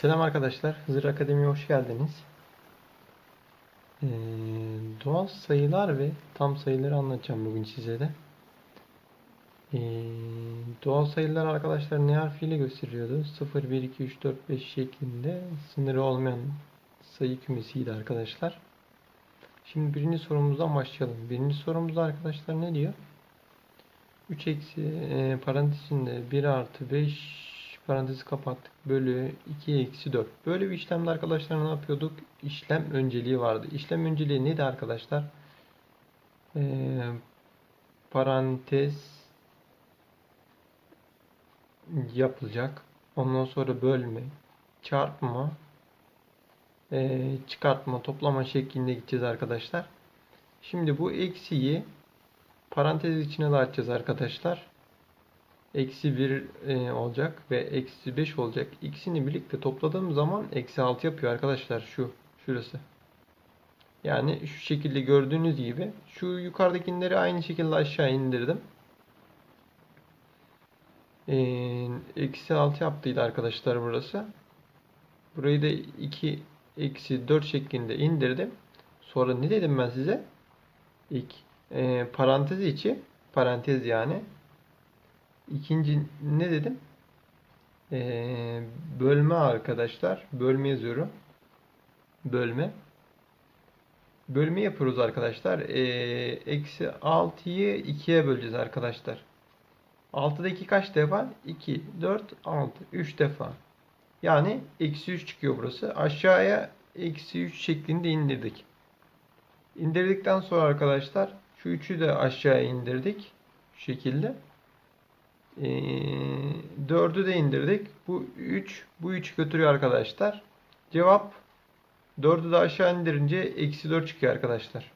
Selam arkadaşlar, Hızır Akademi'ye hoş geldiniz. Ee, Doğal sayılar ve tam sayıları anlatacağım bugün size de. Doğal sayılar arkadaşlar ne harfiyle gösteriliyordu? 0, 1, 2, 3, 4, 5 şeklinde sınırı olmayan sayı kümesiydi arkadaşlar. Şimdi birinci sorumuzdan başlayalım. Birinci sorumuzda arkadaşlar ne diyor? 3 eksi parantez içinde 1 artı 5 parantezi kapattık bölü 2 eksi 4. Böyle bir işlemde arkadaşlar ne yapıyorduk? İşlem önceliği vardı. İşlem önceliği neydi arkadaşlar? E, Parantez yapılacak. Ondan sonra bölme, çarpma, çıkartma, toplama şeklinde gideceğiz arkadaşlar. Şimdi bu eksiyi parantez içine dağıtacağız arkadaşlar. Eksi 1 olacak ve eksi 5 olacak. İkisini birlikte topladığım zaman eksi 6 yapıyor arkadaşlar. Şurası. Yani şu şekilde gördüğünüz gibi şu yukarıdakileri aynı şekilde aşağı indirdim. Eksi 6 yaptıydı arkadaşlar burası. Burayı da 2 eksi 4 şeklinde indirdim. Sonra ne dedim ben size? İlk parantez içi, parantez yani. İkinci ne dedim? Bölme arkadaşlar. Bölme yazıyorum. Bölme. Bölme yapıyoruz arkadaşlar. Eksi 6'yı 2'ye böleceğiz arkadaşlar. 6'daki kaç defa? 2, 4, 6. 3 defa. Yani eksi 3 çıkıyor burası. Aşağıya eksi 3 şeklinde indirdik. İndirdikten sonra arkadaşlar şu 3'ü de aşağıya indirdik. Şu şekilde. 4'ü de indirdik. Bu 3, bu 3 götürüyor arkadaşlar. Cevap 4'ü de aşağı indirince eksi 4 çıkıyor arkadaşlar.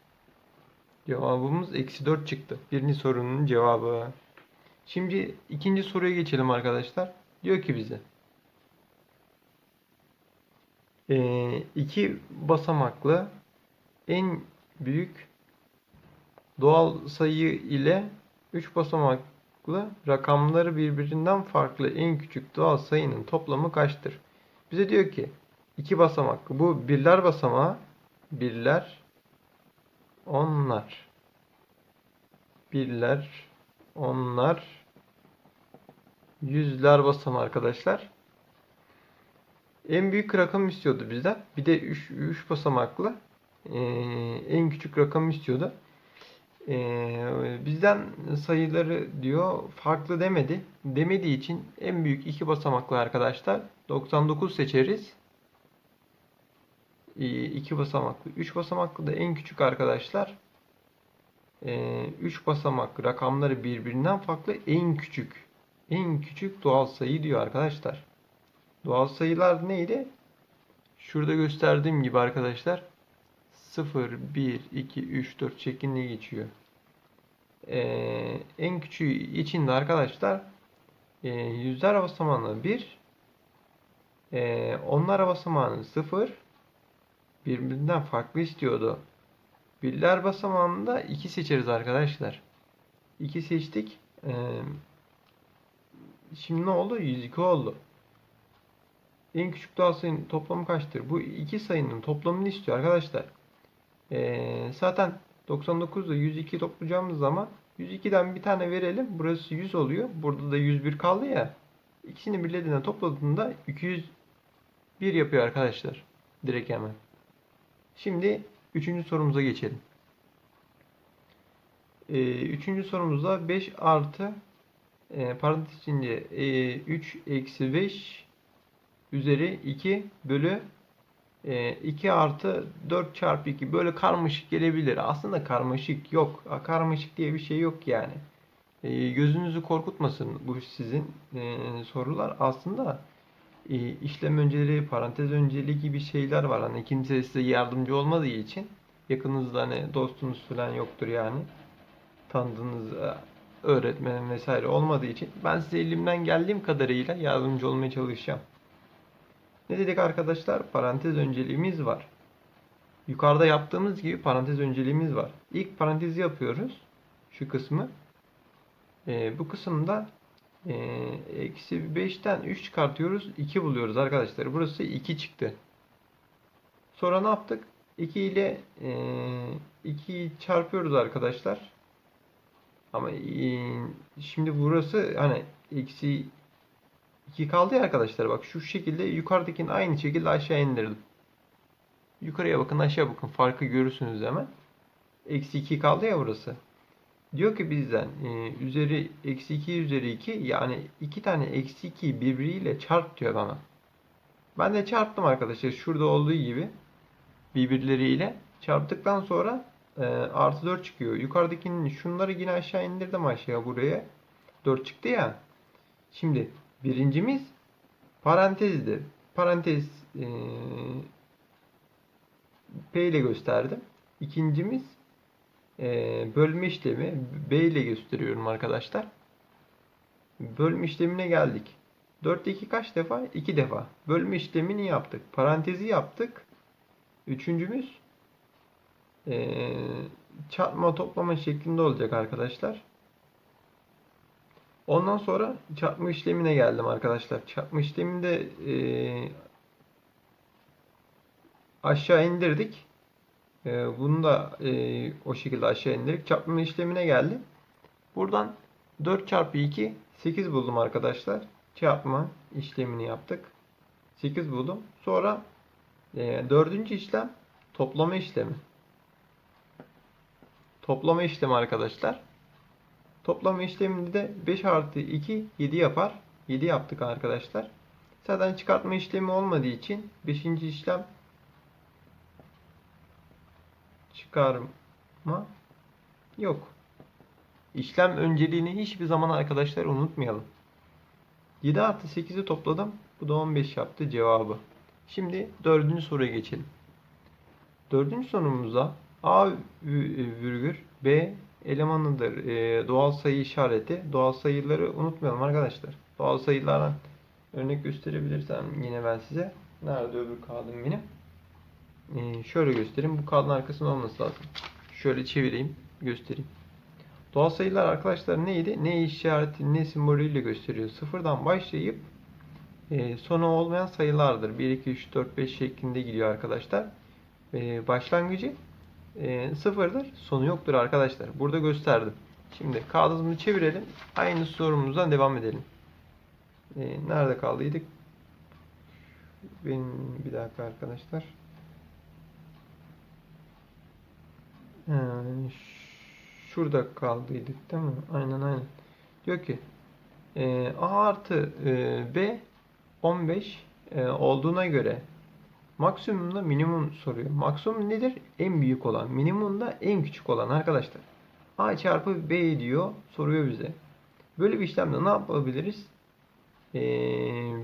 Cevabımız eksi 4 çıktı. Birinci sorunun cevabı. Şimdi ikinci soruya geçelim arkadaşlar. Diyor ki bize iki basamaklı en büyük doğal sayı ile 3 basamaklı rakamları birbirinden farklı en küçük doğal sayının toplamı kaçtır? Bize diyor ki iki basamaklı. Bu birler basamağı, birler, onlar, birler, onlar, yüzler basamağı arkadaşlar. En büyük rakam istiyordu bizden. Bir de 3 basamaklı en küçük rakam istiyordu. Bizden sayıları diyor farklı demedi. Demediği için en büyük 2 basamaklı arkadaşlar 99 seçeriz. 2 basamaklı. 3 basamaklı da en küçük arkadaşlar. 3 basamaklı rakamları birbirinden farklı en küçük. En küçük doğal sayı diyor arkadaşlar. Doğal sayılar neydi? Şurada gösterdiğim gibi arkadaşlar 0, 1, 2, 3, 4 şeklinde geçiyor. En küçüğü içinde arkadaşlar yüzler basamağını 1, onlar basamağını 0 birbirinden farklı istiyordu. Birler basamağında 2 seçeriz arkadaşlar. 2 seçtik. Şimdi ne oldu? 102 oldu. En küçük doğal sayının toplamı kaçtır? Bu iki sayının toplamını istiyor arkadaşlar. Zaten 99 ile 102 toplayacağımız zaman 102'den bir tane verelim. Burası 100 oluyor. Burada da 101 kaldı ya. İkisini birlediğinde topladığında 201 yapıyor arkadaşlar. Direkt hemen. Şimdi 3. sorumuza geçelim. 3. sorumuzda 5 artı parantez içinde 3 eksi 5 üzeri 2 bölü 2 artı 4 çarpı 2 böyle karmaşık gelebilir. Aslında karmaşık yok. Karmaşık diye bir şey yok yani. Gözünüzü korkutmasın bu sizin sorular. Aslında işlem önceliği, parantez önceliği gibi şeyler var. Hani kimse size yardımcı olmadığı için yakınınızda hani dostunuz falan yoktur yani. Tanıdığınız öğretmen vesaire olmadığı için ben size elimden geldiğim kadarıyla yardımcı olmaya çalışacağım. Ne dedik arkadaşlar? Parantez önceliğimiz var. Yukarıda yaptığımız gibi parantez önceliğimiz var. İlk parantezi yapıyoruz. Şu kısmı. Bu kısımda Eksi 5'ten 3 çıkartıyoruz. 2 buluyoruz arkadaşlar. Burası 2 çıktı. Sonra ne yaptık? 2 ile 2'yi çarpıyoruz arkadaşlar. Ama şimdi burası hani eksi 2 kaldı ya arkadaşlar. Bak şu şekilde yukarıdakini aynı şekilde aşağı indirdim. Yukarıya bakın, aşağı bakın. Farkı görürsünüz hemen. Eksi 2 kaldı ya burası. Diyor ki bizden üzeri eksi 2 üzeri 2, yani 2 tane eksi 2'yi birbiriyle çarp diyor bana. Ben de çarptım arkadaşlar. Şurada olduğu gibi birbirleriyle çarptıktan sonra artı 4 çıkıyor. Yukarıdakinin şunları yine aşağı indirdim, aşağı buraya. 4 çıktı ya. Şimdi birincimiz parantezdi. Parantez P ile gösterdim. İkincimiz bölme işlemi B ile gösteriyorum arkadaşlar. Bölme işlemine geldik. 4'te 2 kaç defa? 2 defa. Bölme işlemini yaptık. Parantezi yaptık. Üçüncümüz çarpma toplama şeklinde olacak arkadaşlar. Ondan sonra çarpma işlemine geldim arkadaşlar. Çarpma işleminde aşağı indirdik. Bunu da o şekilde aşağı indirdik. Çarpma işlemine geldim. Buradan 4 çarpı 2 8 buldum arkadaşlar. Çarpma işlemini yaptık. 8 buldum. Sonra dördüncü işlem toplama işlemi. Toplama işlemi arkadaşlar. Toplama işleminde de 5 artı 2 7 yapar. 7 yaptık arkadaşlar. Zaten çıkartma işlemi olmadığı için 5. işlem çıkarma yok. İşlem önceliğini hiçbir zaman arkadaşlar unutmayalım. 7 artı 8'i topladım. Bu da 15 yaptı cevabı. Şimdi dördüncü soruya geçelim. Dördüncü sorumuzda A virgül B elemanıdır. Doğal sayı işareti. Doğal sayıları unutmayalım arkadaşlar. Doğal sayılardan örnek gösterebilirsem yine ben size. Nerede öbür kağıdım benim? Şöyle göstereyim. Bu kağıdın arkasında olması lazım. Şöyle çevireyim, göstereyim. Doğal sayılar arkadaşlar neydi? Ne işareti, ne sembolüyle gösteriyor. Sıfırdan başlayıp sonu olmayan sayılardır. 1, 2, 3, 4, 5 şeklinde gidiyor arkadaşlar. Başlangıcı sıfırdır. Sonu yoktur arkadaşlar. Burada gösterdim. Şimdi kağıdımızı çevirelim. Aynı sorumuzdan devam edelim. Nerede kaldıydık? Benim bir dakika arkadaşlar. Şurada kaldıydık değil mi? Aynen. Diyor ki A artı B 15 olduğuna göre maksimumla minimum soruyor. Maksimum nedir? En büyük olan. Minimum da en küçük olan arkadaşlar. A çarpı B diyor. Soruyor bize. Böyle bir işlemde ne yapabiliriz?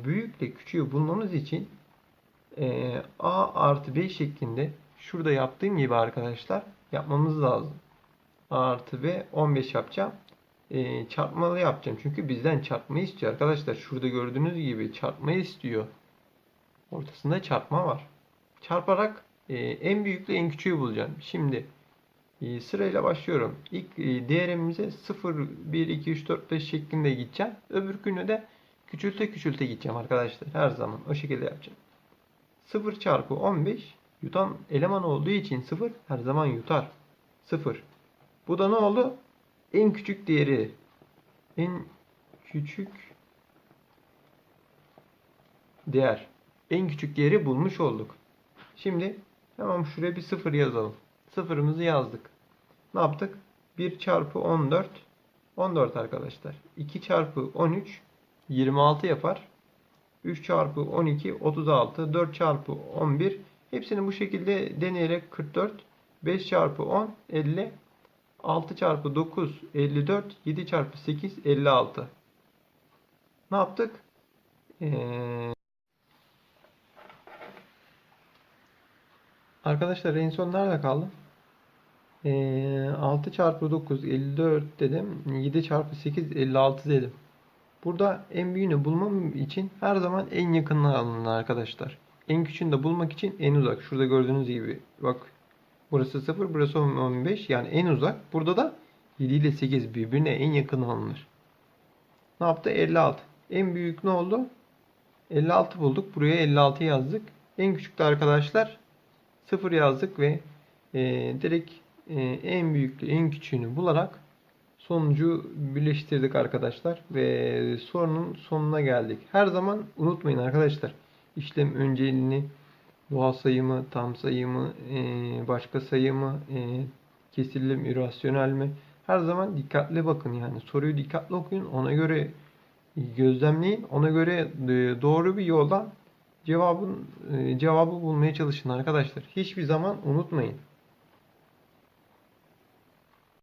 Büyükle küçüğü bulmamız için A artı B şeklinde şurada yaptığım gibi arkadaşlar yapmamız lazım. A artı B 15 yapacağım. Çarpmalı yapacağım. Çünkü bizden çarpmayı istiyor arkadaşlar. Şurada gördüğünüz gibi çarpmayı istiyor. Ortasında çarpma var. Çarparak en büyükle en küçüğü bulacağım. Şimdi sırayla başlıyorum. İlk değerimize 0, 1, 2, 3, 4, 5 şeklinde gideceğim. Öbürkünü de küçülte gideceğim arkadaşlar. Her zaman o şekilde yapacağım. 0 çarpı 15 yutan eleman olduğu için 0 her zaman yutar. 0. Bu da ne oldu? En küçük değeri. En küçük değer. En küçük değeri bulmuş olduk. Şimdi hemen şuraya bir 0 yazalım. Sıfırımızı yazdık. Ne yaptık? 1 çarpı 14 14 arkadaşlar. 2 çarpı 13 26 yapar. 3 çarpı 12 36. 4 çarpı 11. Hepsini bu şekilde deneyerek 44. 5 çarpı 10 50. 6 çarpı 9 54. 7 çarpı 8 56. Ne yaptık? Arkadaşlar en son nerede kaldı? 6 çarpı 9 54 dedim. 7 çarpı 8 56 dedim. Burada en büyüğünü bulmam için her zaman en yakınını alın arkadaşlar. En küçüğünü de bulmak için en uzak. Şurada gördüğünüz gibi bak, burası 0, burası 15, yani en uzak. Burada da 7 ile 8 birbirine en yakın alınır. Ne yaptı? 56. En büyük ne oldu? 56 bulduk. Buraya 56 yazdık. En küçük de arkadaşlar 0 yazdık ve direkt en büyüklü en küçüğünü bularak sonucu birleştirdik arkadaşlar ve sorunun sonuna geldik. Her zaman unutmayın arkadaşlar. İşlem önceliğini, doğal sayı mı, tam sayı mı, başka sayı mı, kesirli mi, irrasyonel mi? Her zaman dikkatli bakın yani. Soruyu dikkatli okuyun. Ona göre gözlemleyin. Ona göre doğru bir yoldan cevabı bulmaya çalışın arkadaşlar. Hiçbir zaman unutmayın.